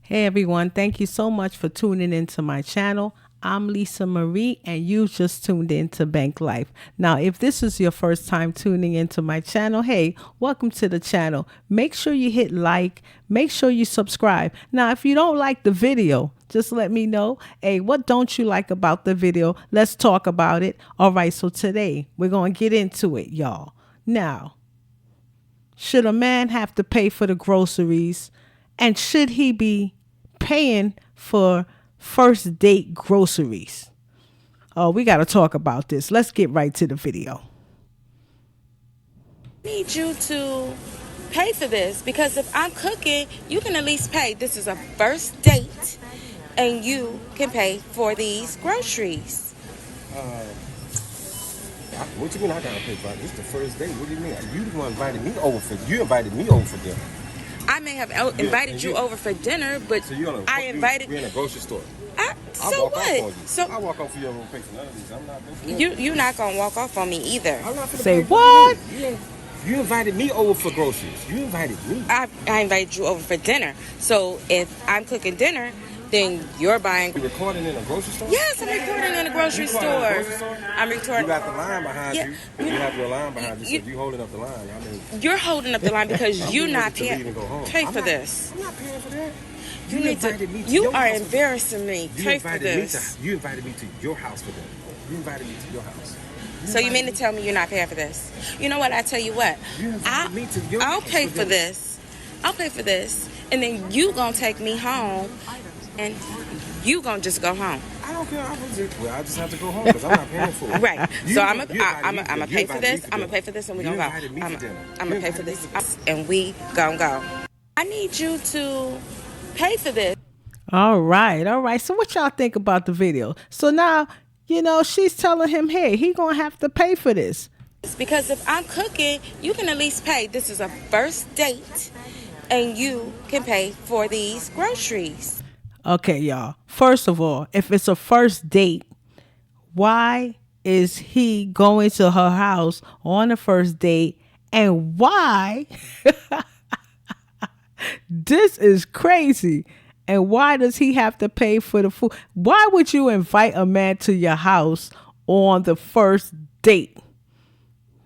Hey everyone, thank you so much for tuning into my channel. I'm Lisa Marie and you just tuned in to Bank Life. Now, if this is your first time tuning into my channel, hey, welcome to the channel. Make sure you hit like, make sure you subscribe. Now, if you don't like the video, just let me know. Hey, what don't you like about the video? Let's talk about it. All right, so today we're going to get into it, y'all. Now, should a man have to pay for the groceries? And should he be paying for first date groceries? Oh, we got to talk about this. Let's get right to the video. I need you to pay for this because if I'm cooking, you can at least pay. This is a first date, and you can pay for these groceries. What you mean I gotta pay for it? This the first date. What do you mean? You the one invited me over for. You invited me over for dinner. I may have invited you over for dinner, but So you I invited. We're in a grocery store. So walk Off on you. what? So I walk off for you. I won't pay for none of these. I'm not paying for you're not gonna walk off on me either. I'm not finna Say pay for what? You invited me over for groceries. You invited me. I invited you over for dinner. So if I'm cooking dinner, then you're buying. You recording in a grocery store? Yes, I'm recording in a grocery store. I'm recording. You got the line behind Yeah. you. You have your line behind you. So you holding up the line. I mean, You're holding up the line because you're not to leave and go home. pay for this. I'm not paying for that. You need invited to. me to You your are house. embarrassing me. You Pay for invited me this. to. You invited me to your house for dinner. You invited me to your house. So you mean to tell me you're not paying for this? You know what? I tell you what. You invited me to your I'll house pay for for dinner. this. I'll pay for this, and then you gonna take me home, and you gonna just go home. I don't care. I just have to go home because I'm not paying for it. Right. You- So I'm you gonna invited me to pay for dinner. this. You I'm gonna invited pay for this, and we You gonna invited me go. to dinner. I'm You gonna pay for invited this, me to and we gonna go. I need you to pay for this. All right. All right. So what y'all think about the video? So now, she's telling him, hey, he going to have to pay for this. Because if I'm cooking, you can at least pay. This is a first date, and you can pay for these groceries. Okay, y'all. First of all, if it's a first date, why is he going to her house on the first date? And why? This is crazy. And why does he have to pay for the food? Why would you invite a man to your house on the first date?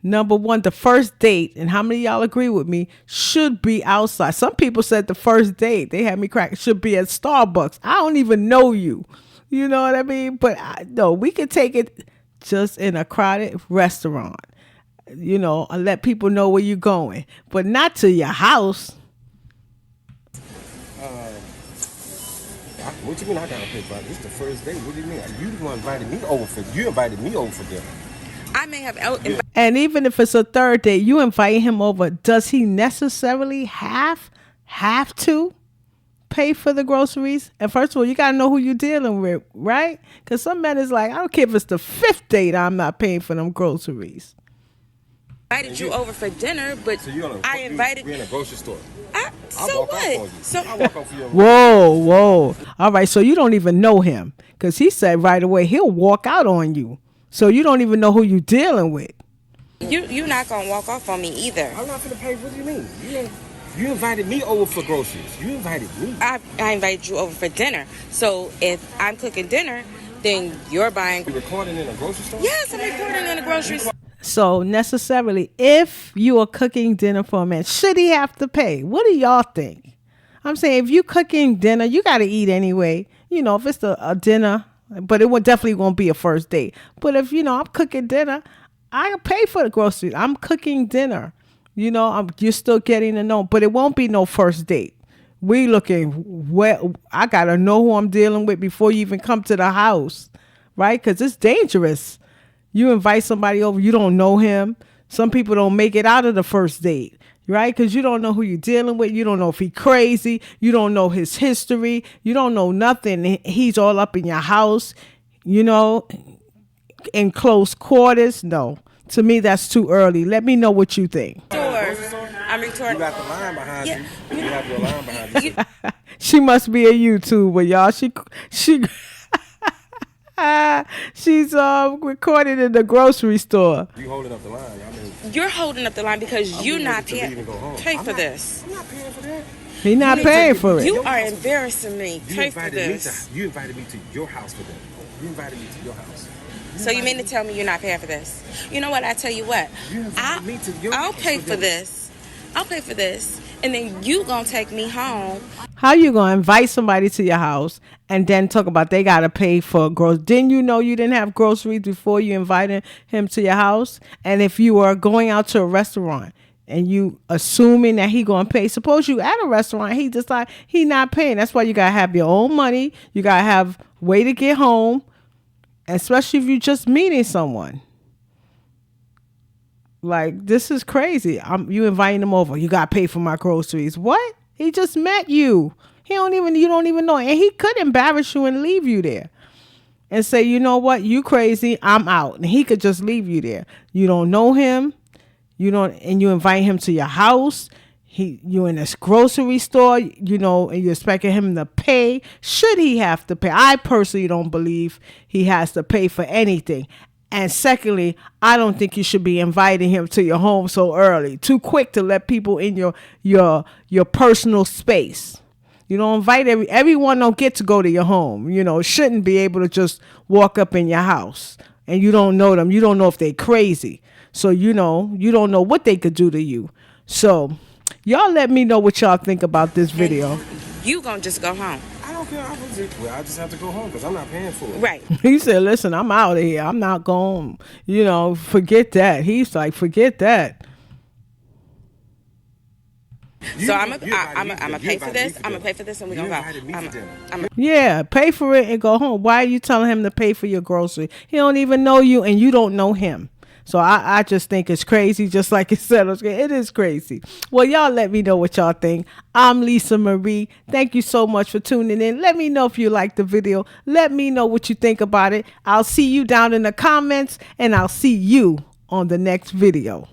Number one, the first date, and how many of y'all agree with me, should be outside. Some people said the first date, they had me crack, should be at Starbucks. I don't even know you. You know what I mean? But no, we could take it just in a crowded restaurant, and let people know where you're going, but not to your house. What you mean I gotta pay for it? This the first date. What do you mean? You the one invited me over for. You invited me over for dinner. I may have invited. And even if it's a third date, you invite him over. Does he necessarily have to pay for the groceries? And first of all, you got to know who you're dealing with, right? Because some men is like, I don't care if it's the fifth date, I'm not paying for them groceries. Invited you over for dinner, but So I invited. We're in a grocery store. So walk off on you. what? So I walk off for you. Whoa. All right, so you don't even know him because he said right away he'll walk out on you. So you don't even know who you're dealing with. you're not gonna walk off on me either. I'm not gonna pay. What do you mean? You invited me over for groceries. You invited me. I invited you over for dinner. So if I'm cooking dinner, then you're buying. You recording in a grocery store? Yes, I'm recording in a grocery store. So necessarily, if you are cooking dinner for a man, should he have to pay? What do y'all think? I'm saying if you cooking dinner, you got to eat anyway. If it's a dinner, but definitely won't be a first date. But if, I'm cooking dinner, I pay for the groceries. I'm cooking dinner. You're still getting to know, but it won't be no first date. We looking well. I got to know who I'm dealing with before you even come to the house, right? Because it's dangerous. You invite somebody over, you don't know him. Some people don't make it out of the first date, right? Because you don't know who you're dealing with. You don't know if he's crazy. You don't know his history. You don't know nothing. He's all up in your house, in close quarters. No, to me, that's too early. Let me know what you think. I'm recording. You got the line behind Yeah. you. You have your line behind you. She must be a YouTuber, y'all. She she's recorded in the grocery store. You holding up the line. I mean, You're holding up the line because you're not to leave paying. and go home. Pay for this. I'm not paying for that. He not paying for it. You are embarrassing me. Pay for this. You invited me to your house for dinner. You invited me to your house. So you mean to tell me you're not paying for this? You know what? I tell you what. I'll pay for this. I'll pay for this. And then you gonna take me home. How you gonna invite somebody to your house and then talk about they gotta pay for groceries? Didn't you know you didn't have groceries before you invited him to your house? And if you were going out to a restaurant and you assuming that he gonna pay, suppose you at a restaurant, he decide he not paying. That's why you gotta have your own money. You gotta have way to get home, especially if you're just meeting someone. Like, this is crazy. You inviting him over. You got to pay for my groceries. What? He just met you. You don't even know. And he could embarrass you and leave you there and say, you know what? You crazy. I'm out. And he could just leave you there. You don't know him. And you invite him to your house. You in this grocery store, and you're expecting him to pay. Should he have to pay? I personally don't believe he has to pay for anything. And secondly, I don't think you should be inviting him to your home so early. Too quick to let people in your personal space. You don't invite everyone don't get to go to your home. Shouldn't be able to just walk up in your house. And you don't know them. You don't know if they crazy. So you don't know what they could do to you. So y'all let me know what y'all think about this video. You gonna just go home. I don't care. I just have to go home because I'm not paying for it. Right. He said, listen, I'm out of here. I'm not going, forget that. He's like, forget that. So I'm gonna pay for this. I'm gonna pay for this, and we're gonna go. Yeah, pay for it and go home. Why are you telling him to pay for your grocery? He don't even know you, and you don't know him. So I just think it's crazy, just like it said. It is crazy. Well, y'all let me know what y'all think. I'm Lisa Marie. Thank you so much for tuning in. Let me know if you liked the video. Let me know what you think about it. I'll see you down in the comments, and I'll see you on the next video.